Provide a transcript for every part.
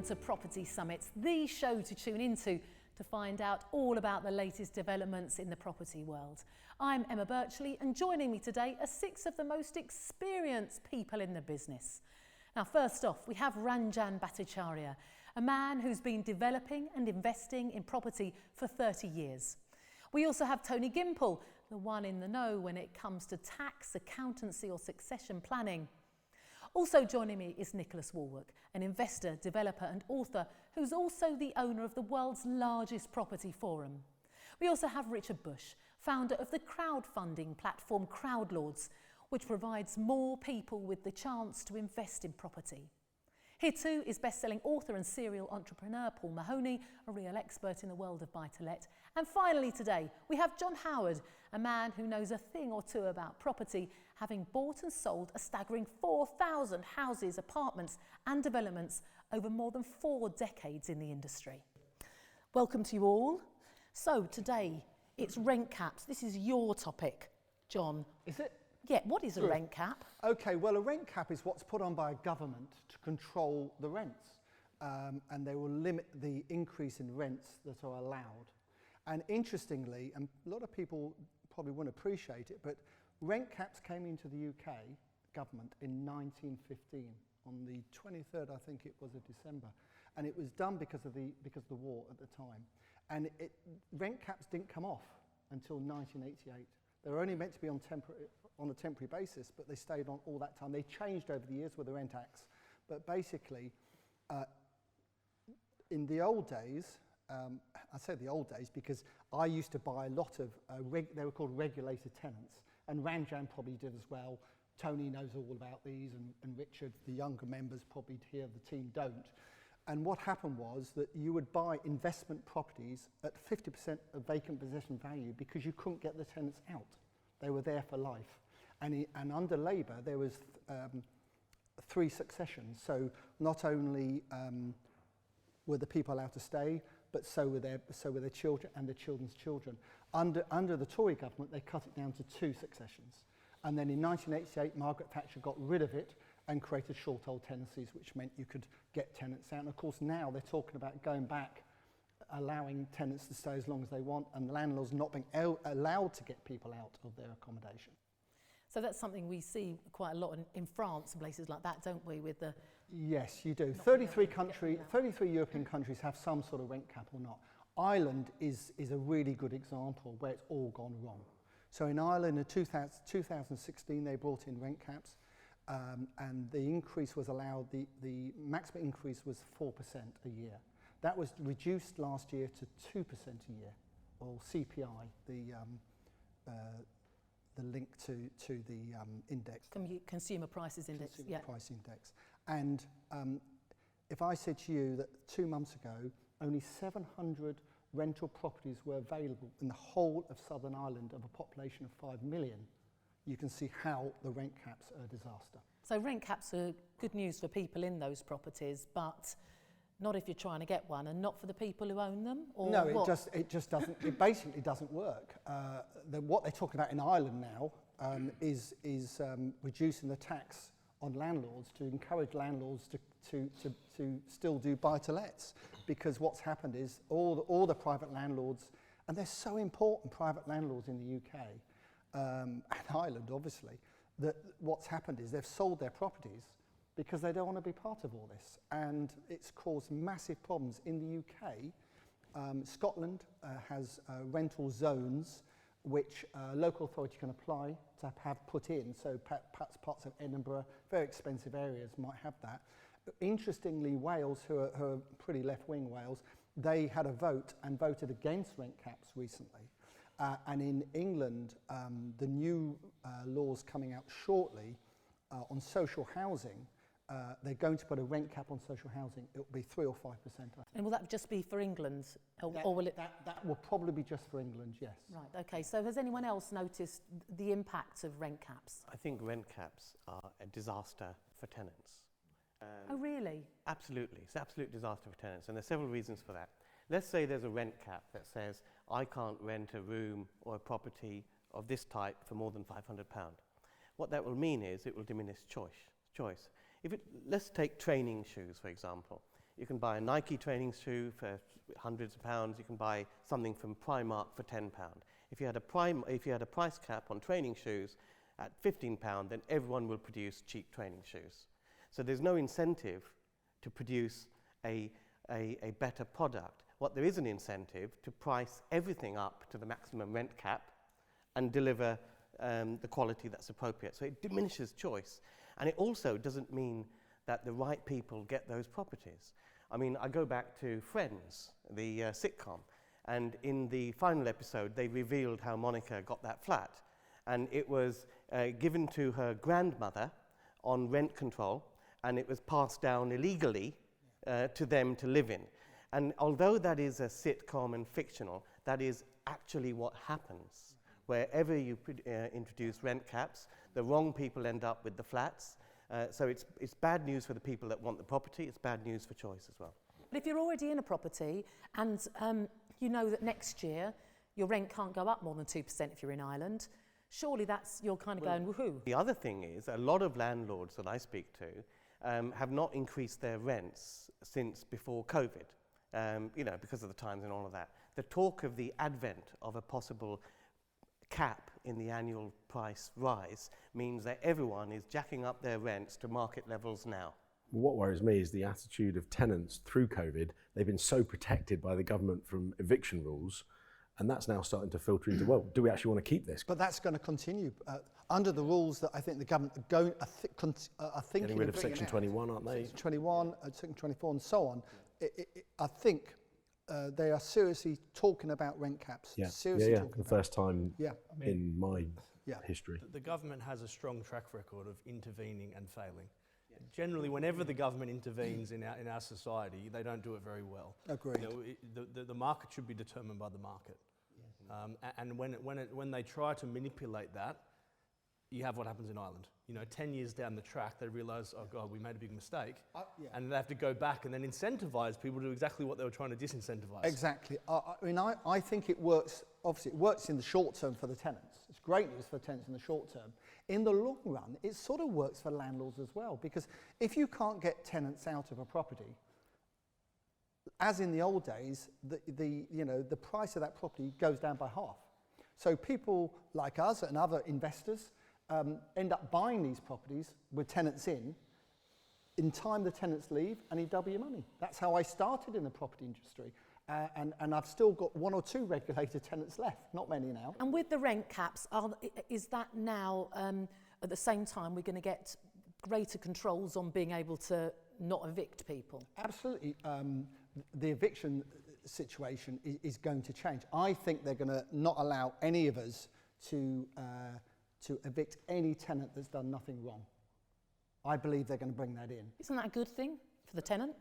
to Property Summits, the show to tune into to find out all about the latest developments in the property world. I'm Emma Birchley, and joining me today are 6 of the most experienced people in the business. Now, first off, we have Ranjan Bhattacharya, a man who's been developing and investing in property for 30 years. We also have Tony Gimple, the one in the know when it comes to tax, accountancy or succession planning. Also joining me is Nicholas Warwick, an investor, developer and author who's also the owner of the world's largest property forum. We also have Richard Bush, founder of the crowdfunding platform Crowdlords, which provides more people with the chance to invest in property. Here too is best-selling author and serial entrepreneur Paul Mahoney, a real expert in the world of buy-to-let. And finally today, we have John Howard, a man who knows a thing or two about property, having bought and sold a staggering 4,000 houses, apartments and developments over more than 4 decades in the industry. Welcome to you all. So today, it's rent caps. This is your topic, John. Is it? Yeah, what is a rent cap? Okay, well, a rent cap is what's put on by a government to control the rents, and they will limit the increase in rents that are allowed. And interestingly, and a lot of people probably wouldn't appreciate it, but rent caps came into the UK government in 1915, on the 23rd, I think it was, of December, and it was done because of the war at the time. And rent caps didn't come off until 1988. They were only meant to be on a temporary basis, but they stayed on all that time. They changed over the years with the Rent Acts, but basically, in the old days, I say the old days because I used to buy a lot of, they were called regulated tenants, and Ranjan probably did as well. Tony knows all about these, and Richard, the younger members probably here of the team don't. And what happened was that you would buy investment properties at 50% of vacant possession value because you couldn't get the tenants out. They were there for life. And under Labour, there was 3 successions. So not only were the people allowed to stay, but so were their children and their children's children. Under the Tory government, they cut it down to 2 successions. And then in 1988, Margaret Thatcher got rid of it and created short-hold tenancies, which meant you could get tenants out. And of course, now they're talking about going back, allowing tenants to stay as long as they want, and landlords not being allowed to get people out of their accommodation. So that's something we see quite a lot in France and places like that, don't we? With the yes, you do. 33 European countries have some sort of rent cap or not. Ireland is a really good example where it's all gone wrong. So in Ireland in 2016, they brought in rent caps. And the increase was allowed, the maximum increase was 4% a year. That was reduced last year to 2% a year, or CPI, the link to the index. Consumer Prices Index. Consumer Price Index. And if I said to you that 2 months ago, only 700 rental properties were available in the whole of Southern Ireland of a population of 5 million, you can see how the rent caps are a disaster. So rent caps are good news for people in those properties, but not if you're trying to get one, and not for the people who own them? Or no, what? it just doesn't, it basically doesn't work. What they're talking about in Ireland now is reducing the tax on landlords to encourage landlords to still do buy-to-lets, because what's happened is all the private landlords, and they're so important, private landlords in the UK, and Ireland obviously, that what's happened is they've sold their properties because they don't want to be part of all this, and it's caused massive problems in the UK. Scotland has rental zones which local authority can apply to have put in, so perhaps parts of Edinburgh, very expensive areas might have that. Interestingly, Wales, who are pretty left-wing Wales, they had a vote and voted against rent caps recently. And in England, the new laws coming out shortly on social housing, they're going to put a rent cap on social housing. It will be 3 or 5%. I think. And will that just be for England? Or will it? That will probably be just for England, yes. Right, okay. So has anyone else noticed the impact of rent caps? I think rent caps are a disaster for tenants. Oh, really? Absolutely. It's an absolute disaster for tenants, and there's several reasons for that. Let's say there's a rent cap that says, I can't rent a room or a property of this type for more than £500. What that will mean is it will diminish choice. Let's take training shoes, for example. You can buy a Nike training shoe for hundreds of pounds. You can buy something from Primark for £10. If you had a price cap on training shoes at £15, then everyone will produce cheap training shoes. So there's no incentive to produce a better product. What there is an incentive to price everything up to the maximum rent cap and deliver the quality that's appropriate. So it diminishes choice. And it also doesn't mean that the right people get those properties. I mean, I go back to Friends, the sitcom, and in the final episode, they revealed how Monica got that flat. And it was given to her grandmother on rent control, and it was passed down illegally to them to live in. And although that is a sitcom and fictional, that is actually what happens. Wherever you introduce rent caps, the wrong people end up with the flats. So it's bad news for the people that want the property. It's bad news for choice as well. But if you're already in a property and you know that next year your rent can't go up more than 2% if you're in Ireland, surely you're kind of going woohoo. The other thing is a lot of landlords that I speak to have not increased their rents since before COVID, because of the times and all of that. The talk of the advent of a possible cap in the annual price rise means that everyone is jacking up their rents to market levels now. What worries me is the attitude of tenants through COVID. They've been so protected by the government from eviction rules, and that's now starting to filter into, well, do we actually want to keep this? But that's going to continue under the rules that I think the government are thinking Getting rid of bringing Section out. 21, aren't they? Section 21, Section 24 and so on. I think they are seriously talking about rent caps. Seriously talking the about first time in my history. The government has a strong track record of intervening and failing. Generally, whenever the government intervenes in our society, they don't do it very well. Agreed. The market should be determined by the market. And when they try to manipulate that, you have what happens in Ireland. 10 years down the track, they realise, oh God, we made a big mistake. And they have to go back and then incentivise people to do exactly what they were trying to disincentivise. Exactly. I think it works, obviously it works in the short term for the tenants. It's great news for the tenants in the short term. In the long run, it sort of works for landlords as well, because if you can't get tenants out of a property, as in the old days, the price of that property goes down by half. So people like us and other investors end up buying these properties with tenants in. In time, the tenants leave and you double your money. That's how I started in the property industry. And I've still got one or two regulated tenants left, not many now. And with the rent caps, is that now, at the same time, we're going to get greater controls on being able to not evict people? Absolutely. The eviction situation is going to change. I think they're going to not allow any of us to evict any tenant that's done nothing wrong. I believe they're going to bring that in. Isn't that a good thing for the tenant?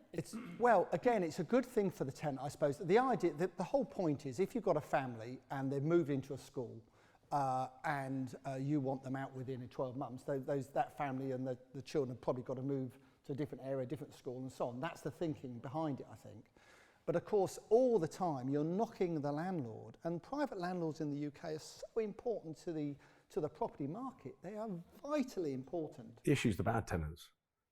Well, again, it's a good thing for the tenant, I suppose. The idea, the whole point is, if you've got a family and they've moved into a school and you want them out within 12 months, that family and the children have probably got to move to a different area, different school and so on. That's the thinking behind it, I think. But of course, all the time, you're knocking the landlord, and private landlords in the UK are so important to the property market. They are vitally important. The issue's the bad tenants,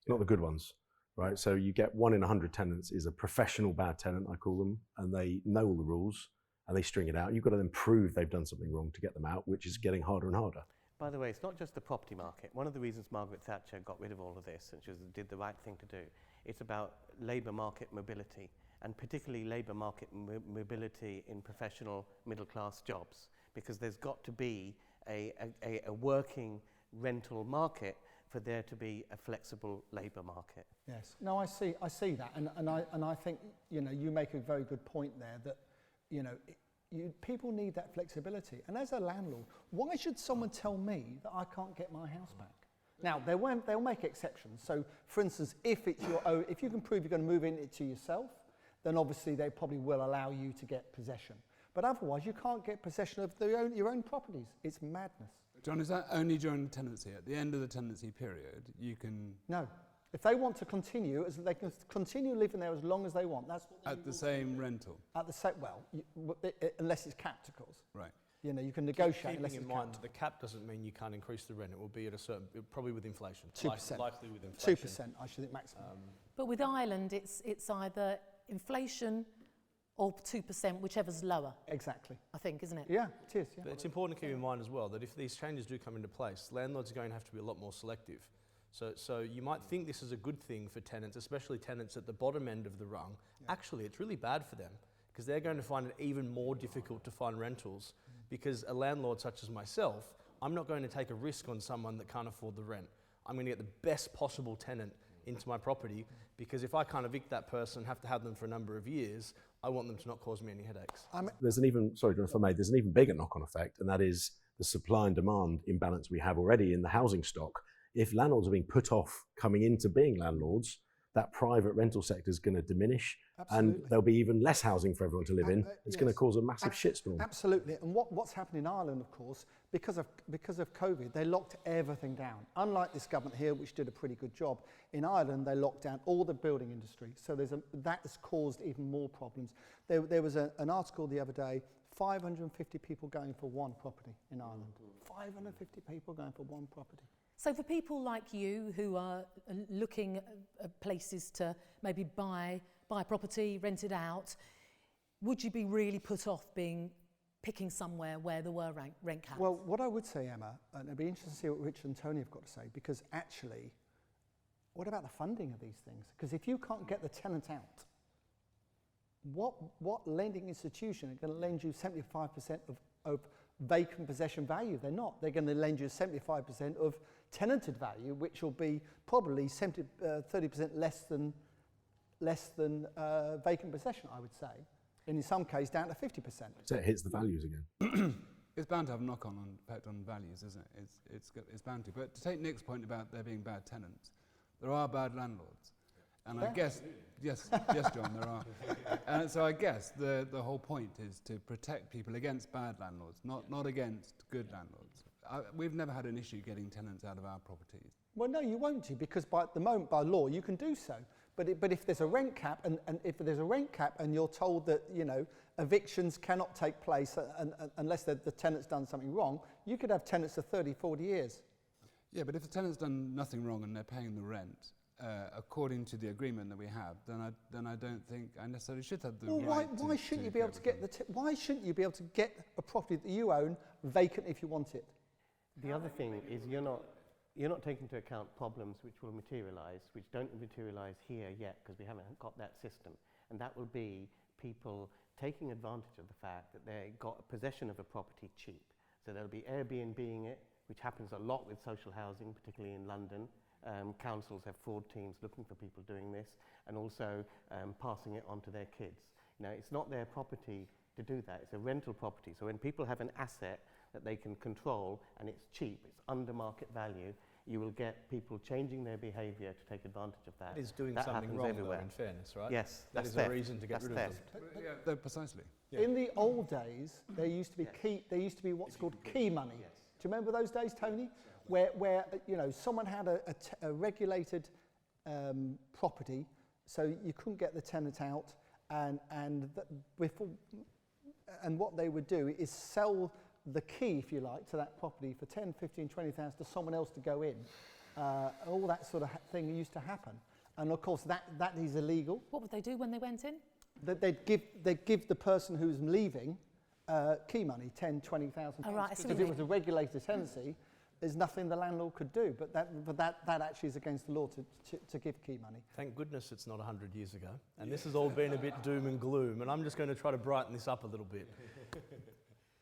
not the good ones, right? So you get 1 in 100 tenants is a professional bad tenant, I call them, and they know all the rules and they string it out. You've got to then prove they've done something wrong to get them out, which is getting harder and harder. By the way, it's not just the property market. One of the reasons Margaret Thatcher got rid of all of this and she did the right thing to do, it's about labour market mobility, and particularly labour market mobility in professional middle-class jobs, because there's got to be a working rental market for there to be a flexible labour market. Yes. No, I see that, and I think you make a very good point there that people need that flexibility. And as a landlord, why should someone tell me that I can't get my house back? Now they'll make exceptions. So, for instance, if it's your own, if you can prove you're going to move in it to yourself, then obviously they probably will allow you to get possession. But otherwise, you can't get possession of your own properties. It's madness. John, is that only during the tenancy? At the end of the tenancy period, you can... No. If they want to continue, they can continue living there as long as they want. That's what at the same rental? At the same, unless it's capped, of course. Right. You know, you can negotiate. Keeping in mind that the cap doesn't mean you can't increase the rent. It will be at a certain, probably with inflation. 2%. Likely with inflation. 2%, I should think maximum. But with Ireland, it's either inflation or 2%, whichever's lower, Exactly. I think, isn't it? Yeah, it is. Yeah. But it's important to keep in mind as well that if these changes do come into place, landlords are going to have to be a lot more selective. So you might think this is a good thing for tenants, especially tenants at the bottom end of the rung. Yeah. Actually, it's really bad for them because they're going to find it even more difficult to find rentals because a landlord such as myself, I'm not going to take a risk on someone that can't afford the rent. I'm going to get the best possible tenant into my property because if I can't evict that person, have to have them for a number of years, I want them to not cause me any headaches. There's an even, sorry, John, if I may, there's an even bigger knock-on effect, and that is the supply and demand imbalance we have already in the housing stock. If landlords are being put off coming into being landlords, that private rental sector is going to diminish. Absolutely. And there'll be even less housing for everyone to live in. It's yes. going to cause a massive shitstorm. Absolutely. And what's happened in Ireland, of course, because of COVID, they locked everything down. Unlike this government here, which did a pretty good job, in Ireland they locked down all the building industry. So that has caused even more problems. There was an article the other day, 550 people going for one property in Ireland. 550 people going for one property. So for people like you who are looking at places to maybe buy property, rent it out, would you be really put off picking somewhere where there were rent caps? Well, what I would say, Emma, and it'd be interesting to see what Richard and Tony have got to say, because actually, what about the funding of these things? Because if you can't get the tenant out, what lending institution are going to lend you 75% of vacant possession value? They're not. They're going to lend you 75% of tenanted value, which will be probably 30% less than vacant possession, I would say. And in some cases, down to 50%. So it hits the values again. It's bound to have a knock-on effect on values, isn't it? It's bound to. But to take Nick's point about there being bad tenants, there are bad landlords. And I guess, yes, John, there are. And so I guess the whole point is to protect people against bad landlords, not against good landlords. We've never had an issue getting tenants out of our properties. Well, no, you won't do, because by law, you can do so. But if there's a rent cap, and if there's a rent cap, and you're told that evictions cannot take place unless the tenant's done something wrong, you could have tenants for 30, 40 years. Yeah, but if the tenant's done nothing wrong and they're paying the rent according to the agreement that we have, then I don't think I necessarily should have the right. Why shouldn't you be able to get why shouldn't you be able to get a property that you own vacant if you want it? The other thing is you're not taking into account problems which will materialise, which don't materialise here yet because we haven't got that system. And that will be people taking advantage of the fact that they got possession of a property cheap. So there'll be Airbnb-ing it, which happens a lot with social housing, particularly in London. Councils have fraud teams looking for people doing this, and also passing it on to their kids. It's not their property to do that. It's a rental property. So when people have an asset that they can control and it's cheap, it's under market value, you will get people changing their behaviour to take advantage of that. It is doing that something happens wrong, everywhere. though, in fairness, right? Yes, that that's is theft. a reason to get That's rid theft. of them. Precisely. Yeah. In the old days, there used to be what's called key money. Yes. Do you remember those days, Tony? Where someone had a regulated property, so you couldn't get the tenant out, and what they would do is sell the key, if you like, to that property for 10, 15, 20,000 to someone else to go in. All that sort of thing used to happen, and of course that is illegal. What would they do when they went in? They'd give the person who's leaving key money, 10, 20,000 pounds, right, because it was a regulated tenancy. There's nothing the landlord could do, but that actually is against the law to give key money. Thank goodness it's not 100 years ago, and this has all been a bit doom and gloom, and I'm just going to try to brighten this up a little bit.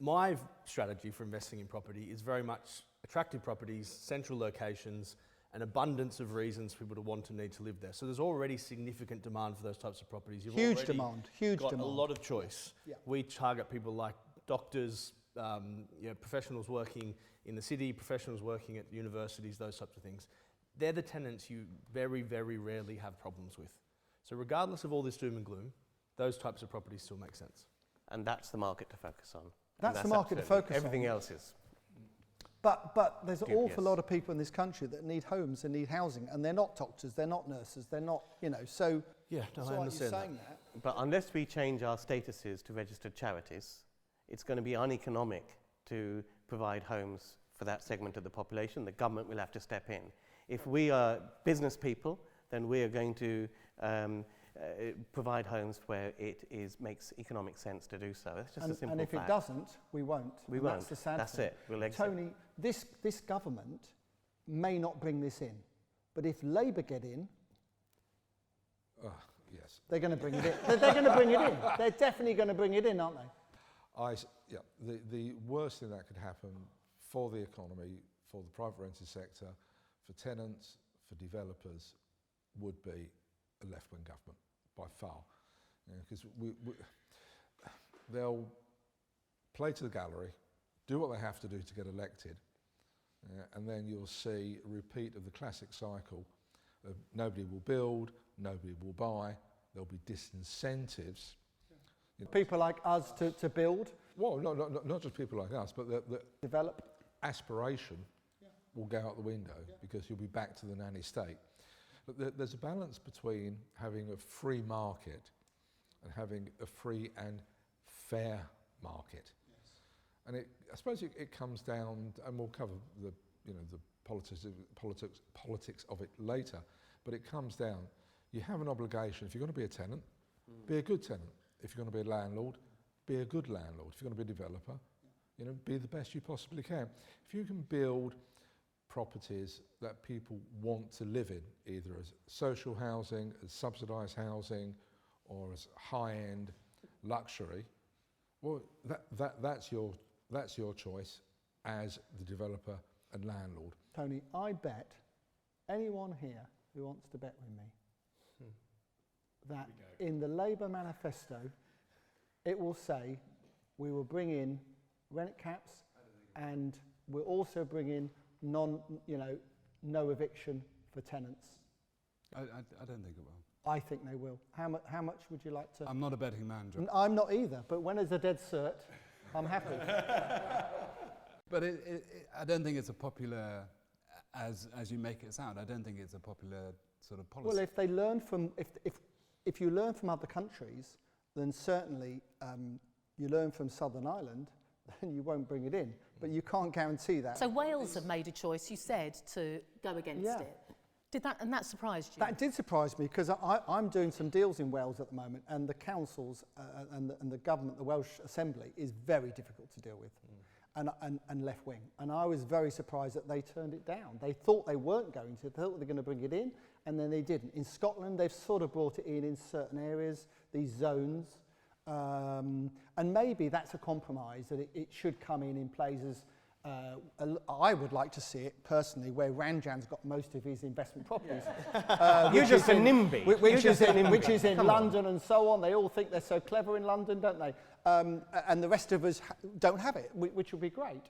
My strategy for investing in property is very much attractive properties, central locations, an abundance of reasons for people to want and need to live there. So there's already significant demand for those types of properties. You've Huge already demand. got a lot of choice. Yeah. We target people like doctors, professionals working in the city, professionals working at universities, those types of things. They're the tenants you very, very rarely have problems with. So regardless of all this doom and gloom, those types of properties still make sense. And that's the market to focus on. That's the market to focus on. Everything else is. But there's an Good, awful yes. lot of people in this country that need homes and need housing, and they're not doctors, they're not nurses, they're not, so... Yeah, no, so I are you understand saying that. that? But unless we change our statuses to registered charities, it's going to be uneconomic to provide homes for that segment of the population. The government will have to step in. If we are business people, then we are going to provide homes where it makes economic sense to do so. It's just a simple fact. And if it doesn't, we won't. We won't. That's the sad That's thing. it. We'll exit. Tony, this government may not bring this in, but if Labour get in, yes. they're going to bring it in. They're going to bring it in. They're definitely going to bring it in, aren't they? The worst thing that could happen for the economy, for the private rented sector, for tenants, for developers, would be a left-wing government by far, because they'll play to the gallery, do what they have to do to get elected, and then you'll see a repeat of the classic cycle of nobody will build, nobody will buy, there'll be disincentives. People like us to build. Well, not just people like us, but the develop. Aspiration will go out the window because you'll be back to the nanny state. But there's a balance between having a free market and having a free and fair market. Yes. And I suppose it comes down, and we'll cover the politics of it later, but it comes down, you have an obligation. If you're going to be a tenant, be a good tenant. If you're going to be a landlord, be a good landlord. If you're going to be a developer, be the best you possibly can. If you can build properties that people want to live in, either as social housing, as subsidised housing, or as high-end luxury, well, that's your choice as the developer and landlord. Tony, I bet anyone here who wants to bet with me that in the Labour manifesto it will say we will bring in rent caps and we'll also bring in no eviction for tenants. I don't think it will. I think they will. How much would you like to? I'm not a betting man, John. I'm not either, but when there's a dead cert, I'm happy. But I don't think it's a popular, as you make it sound, I don't think it's a popular sort of policy. Well, if they learn from, if you learn from other countries, then certainly you learn from Southern Ireland, then you won't bring it in. But you can't guarantee that. So Wales have made a choice, you said, to go against it. Did that, and that surprised you? That did surprise me, because I'm doing some deals in Wales at the moment, and the councils and the government, the Welsh Assembly, is very difficult to deal with, and left-wing. And I was very surprised that they turned it down. They thought they weren't going to, they thought they were going to bring it in, and then they didn't. In Scotland, they've sort of brought it in certain areas, these zones, and maybe that's a compromise, that it should come in places. I would like to see it personally where Ranjan's got most of his investment properties. You're just a NIMBY. Which is in London and so on. They all think they're so clever in London, don't they? And the rest of us don't have it, which would be great.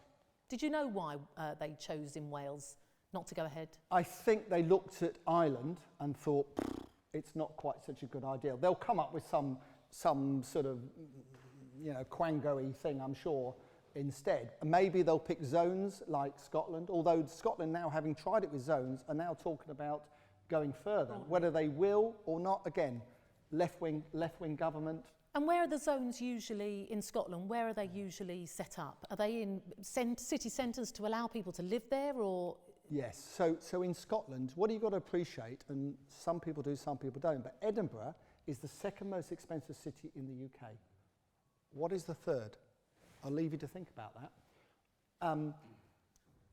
Did you know why they chose in Wales not to go ahead? I think they looked at Ireland and thought, it's not quite such a good idea. They'll come up with some sort of, quango-y thing, I'm sure, instead. And maybe they'll pick zones like Scotland, although Scotland now, having tried it with zones, are now talking about going further. Whether they will or not, again, left-wing government. And where are the zones usually in Scotland? Where are they usually set up? Are they in city centres to allow people to live there, or...? Yes, so in Scotland, what you've got to appreciate, and some people do, some people don't, but Edinburgh is the second most expensive city in the UK. What is the third? I'll leave you to think about that.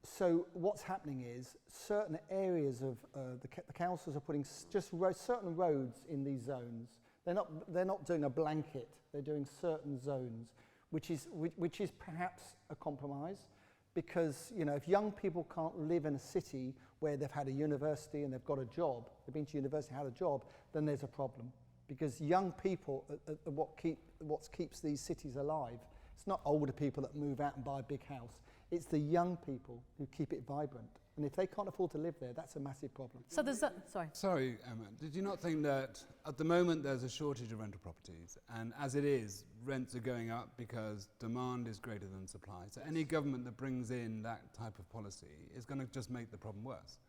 So what's happening is certain areas of the councils are putting just certain roads in these zones. They're not doing a blanket. They're doing certain zones, which is perhaps a compromise, because if young people can't live in a city where they've had a university and they've got a job, they've been to university, had a job, then there's a problem, because young people are what keeps these cities alive. It's not older people that move out and buy a big house. It's the young people who keep it vibrant. And if they can't afford to live there, that's a massive problem. So there's Sorry, Emma. Did you not think that at the moment there's a shortage of rental properties, and as it is, rents are going up because demand is greater than supply? So any government that brings in that type of policy is going to just make the problem worse.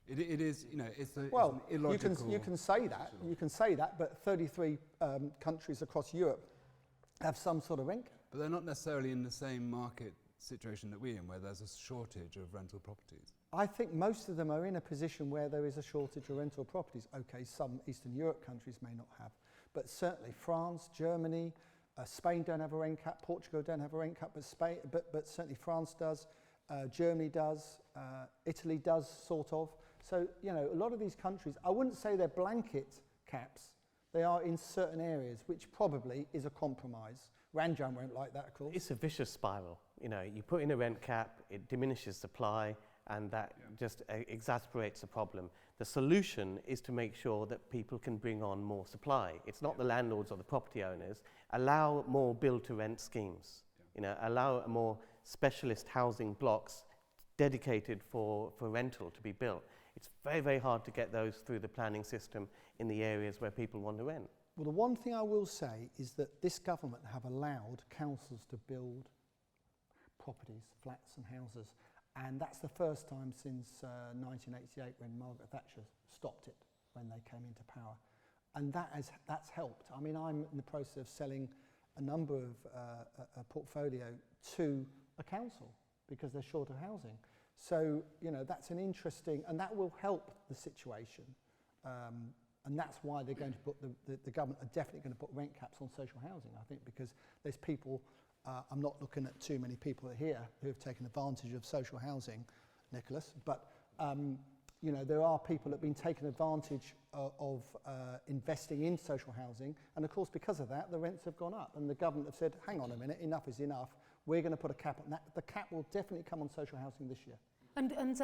It is, it's an illogical... You can say that, but 33 countries across Europe have some sort of rent cap. But they're not necessarily in the same market situation that we're in, where there's a shortage of rental properties? I think most of them are in a position where there is a shortage of rental properties. Okay, some Eastern Europe countries may not have, but certainly France, Germany, Spain don't have a rent cap, Portugal don't have a rent cap, but certainly France does, Germany does, Italy does, sort of. So, you know, a lot of these countries, I wouldn't say they're blanket caps, they are in certain areas, which probably is a compromise. Ranjan won't like that, of course. It's a vicious spiral. You know, you put in a rent cap, it diminishes supply, and that just exasperates the problem. The solution is to make sure that people can bring on more supply. It's not the landlords or the property owners. Allow more build-to-rent schemes. You know, allow more specialist housing blocks dedicated for rental to be built. It's very, very hard to get those through the planning system in the areas where people want to rent. Well, the one thing I will say is that this government have allowed councils to build properties, flats and houses, and that's the first time since 1988 when Margaret Thatcher stopped it when they came into power. And that's helped. I mean, I'm in the process of selling a number of a portfolio to a council because they're short of housing. So, you know, that's an interesting, and that will help the situation. And that's why they're going to put, the government are definitely going to put rent caps on social housing, I think, because there's people, I'm not looking at too many people here who have taken advantage of social housing, Nicholas, but you know, there are people that have been taking advantage of investing in social housing, and of course because of that the rents have gone up, and the government have said, hang on a minute, enough is enough, we're going to put a cap on that. The cap will definitely come on social housing this year. And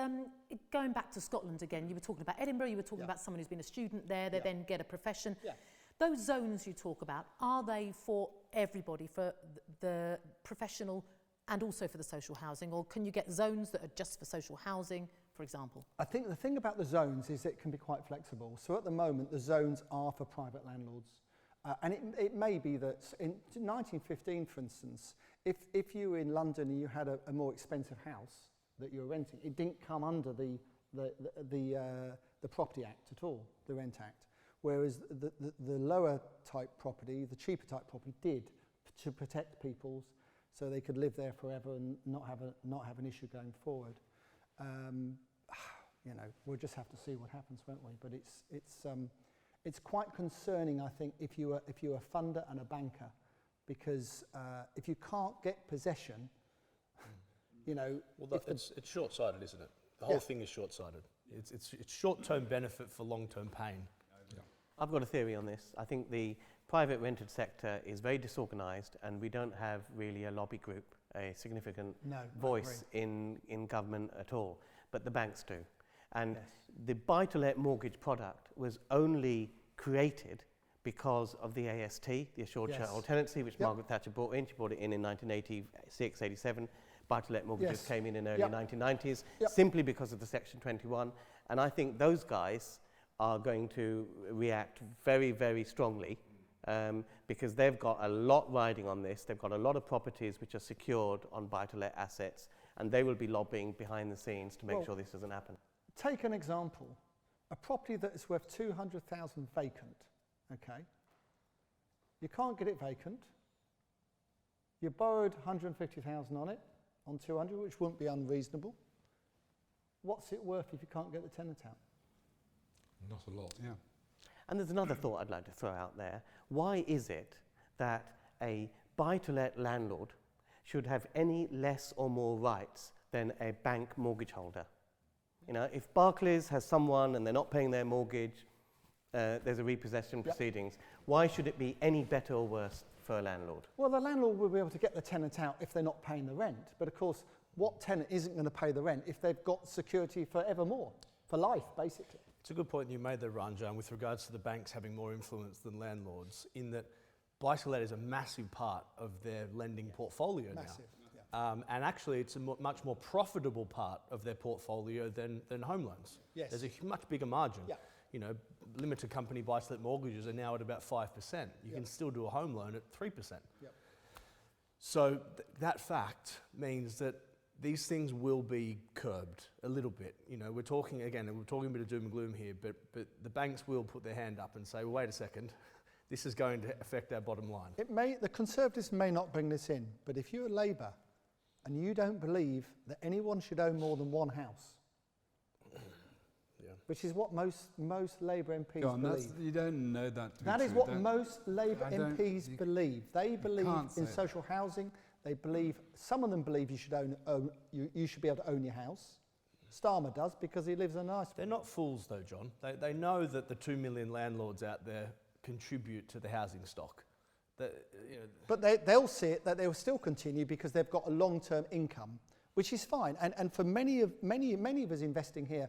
going back to Scotland again, you were talking about Edinburgh, you were talking about someone who's been a student there, they then get a profession. Yeah. Those zones you talk about, are they for everybody, for the professional and also for the social housing, or can you get zones that are just for social housing, for example? I think the thing about the zones is it can be quite flexible. So at the moment the zones are for private landlords. And it may be that in 1915, for instance, if you were in London and you had a more expensive house that you were renting, it didn't come under the Property Act at all, the Rent Act. Whereas the lower type property, the cheaper type property did, to protect people so they could live there forever and not have an issue going forward. You know, we'll just have to see what happens, won't we? But it's quite concerning, I think, if you're a funder and a banker, because if you can't get possession, you know, well, it's short-sighted, isn't it? The whole thing is short-sighted. It's short-term benefit for long-term pain. Yeah. I've got a theory on this. I think the private rented sector is very disorganised, and we don't have really a lobby group, a significant voice in government at all, but the banks do. And the buy-to-let mortgage product was only created because of the AST, the Assured Share Tenancy, which Margaret Thatcher brought in. She brought it in 1986, 87. Buy-to-let mortgages came in early 1990s, simply because of the Section 21. And I think those guys are going to react very, very strongly because they've got a lot riding on this. They've got a lot of properties which are secured on buy-to-let assets, and they will be lobbying behind the scenes to make sure this doesn't happen. Take an example. A property that is worth 200,000 vacant, okay? You can't get it vacant. You borrowed 150,000 on it, on 200, which wouldn't be unreasonable. What's it worth if you can't get the tenant out? Not a lot. Yeah. And there's another thought I'd like to throw out there. Why is it that a buy-to-let landlord should have any less or more rights than a bank mortgage holder? You know, if Barclays has someone and they're not paying their mortgage, there's a repossession proceedings. Why should it be any better or worse for a landlord? Well, the landlord will be able to get the tenant out if they're not paying the rent. But of course, what tenant isn't going to pay the rent if they've got security forevermore, for life, basically? It's a good point you made there, Ranjan, with regards to the banks having more influence than landlords, in that buy-to-let is a massive part of their lending portfolio now. And actually, it's a much more profitable part of their portfolio than home loans. Yes. There's a much bigger margin. Yeah. You know, limited company buy-to-let mortgages are now at about 5%. You can still do a home loan at 3%. Yep. So that fact means that these things will be curbed a little bit. You know, we're talking a bit of doom and gloom here, but the banks will put their hand up and say, well, wait a second, this is going to affect our bottom line. The Conservatives may not bring this in, but if you're Labour and you don't believe that anyone should own more than one house. Which is what most Labour MPs John, believe. you don't know that to be That is true. what most Labour MPs believe. They believe can't in say social housing. They believe, some of them believe you should you should be able to own your house. Starmer does because he lives in a nice. They're not fools though, John. They know that the 2 million landlords out there contribute to the housing stock. But they'll see it that they will still continue because they've got a long-term income, which is fine. And for many of us investing here,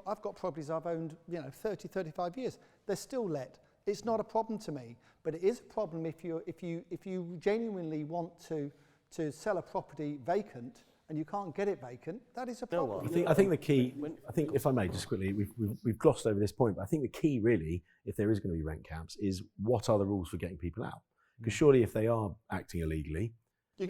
I've got properties I've owned, 30, 35 years. They're still let. It's not a problem to me, but it is a problem if you genuinely want to sell a property vacant and you can't get it vacant. That is a problem. I think the key. I think if I may just quickly, we've glossed over this point, but I think the key really, if there is going to be rent caps, is what are the rules for getting people out? Because surely if they are acting illegally, you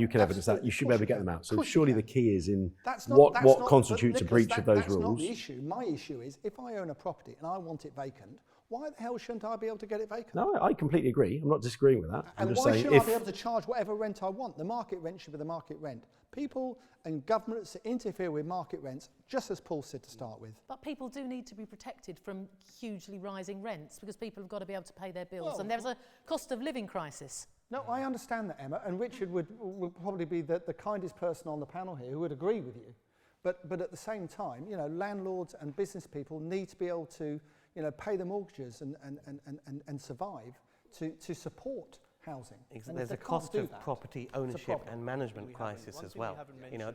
can evidence that, you should be able to get them out. So surely the key is in what constitutes a breach of those rules. That's not the issue. My issue is if I own a property and I want it vacant, why the hell shouldn't I be able to get it vacant? No, I completely agree. I'm not disagreeing with that. And why should I be able to charge whatever rent I want? The market rent should be the market rent. People and governments that interfere with market rents, just as Paul said to start with. But people do need to be protected from hugely rising rents because people have got to be able to pay their bills, and there's a cost of living crisis. No, I understand that, Emma, and Richard would probably be the kindest person on the panel here who would agree with you. But at the same time, landlords and business people need to be able to pay the mortgages and survive to support housing. There's a cost of property ownership and management crisis as well.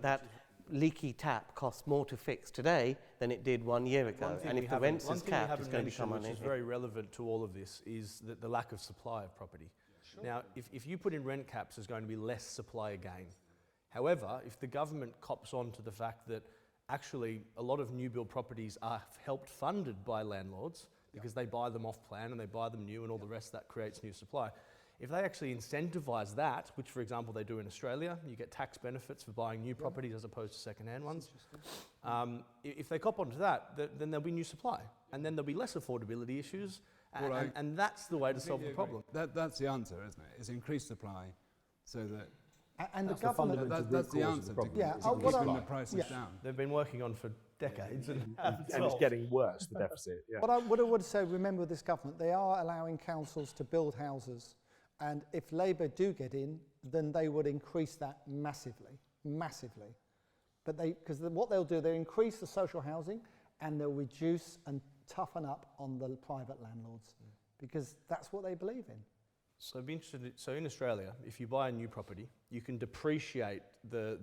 That leaky tap costs more to fix today than it did 1 year ago. And if the rents is capped, it's going to become which is very relevant to all of this is the lack of supply of property. Sure. Now, if you put in rent caps, there's going to be less supply again. However, if the government cops on to the fact that actually a lot of new build properties are helped funded by landlords because they buy them off plan and they buy them new and all the rest, that creates new supply. If they actually incentivise that, which for example they do in Australia, you get tax benefits for buying new properties as opposed to second-hand ones. If they cop onto that, then there'll be new supply and then there'll be less affordability issues. And that's the way to solve the problem. That's the answer, isn't it? It's increased supply so that... And the government... That's the answer to keeping the prices down. They've been working on for decades. And it's getting worse, the deficit. Yeah. What I would say, remember this government, they are allowing councils to build houses. And if Labour do get in, then they would increase that massively. But because what they'll do, they increase the social housing and they'll reduce and toughen up on the private landlords because that's what they believe in. So I'd be interested. So in Australia, if you buy a new property, you can depreciate the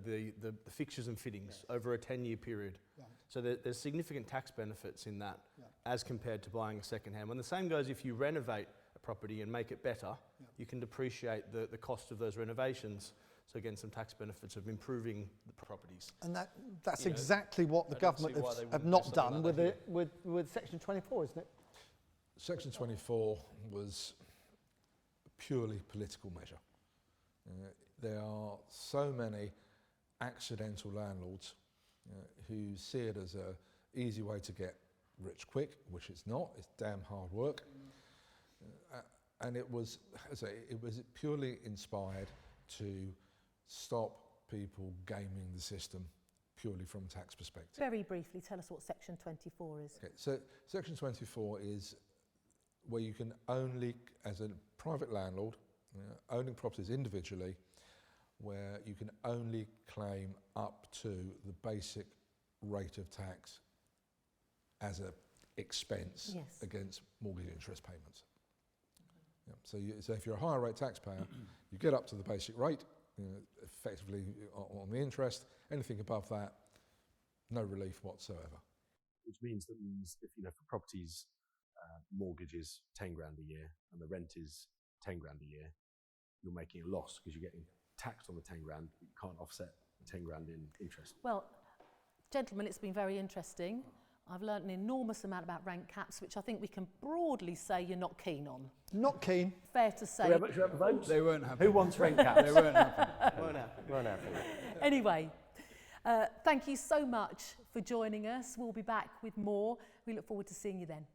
fixtures and fittings over a 10-year period. Right. So there's significant tax benefits in that as compared to buying a second-hand one. The same goes if you renovate a property and make it better, you can depreciate the cost of those renovations. So again, some tax benefits of improving the properties. And that's exactly what the government have not done with Section 24, isn't it? Section 24 was a purely political measure. There are so many accidental landlords who see it as an easy way to get rich quick, which it's not. It's damn hard work. And it was purely inspired to stop people gaming the system purely from a tax perspective. Very briefly, tell us what Section 24 is. Okay, so Section 24 is where you can only, as a private landlord, owning properties individually, where you can only claim up to the basic rate of tax as an expense against mortgage interest payments. So if you're a higher rate taxpayer, you get up to the basic rate, effectively on the interest. Anything above that, no relief whatsoever. Which means if for properties, mortgage is 10 grand a year and the rent is 10 grand a year, you're making a loss because you're getting taxed on the 10 grand, but you can't offset 10 grand in interest. Well, gentlemen, it's been very interesting. I've learnt an enormous amount about rent caps, which I think we can broadly say you're not keen on. Not keen. Fair to say. Should we have a vote? They weren't happy. Who wants rent caps? They weren't happy. Won't happen. Anyway, thank you so much for joining us. We'll be back with more. We look forward to seeing you then.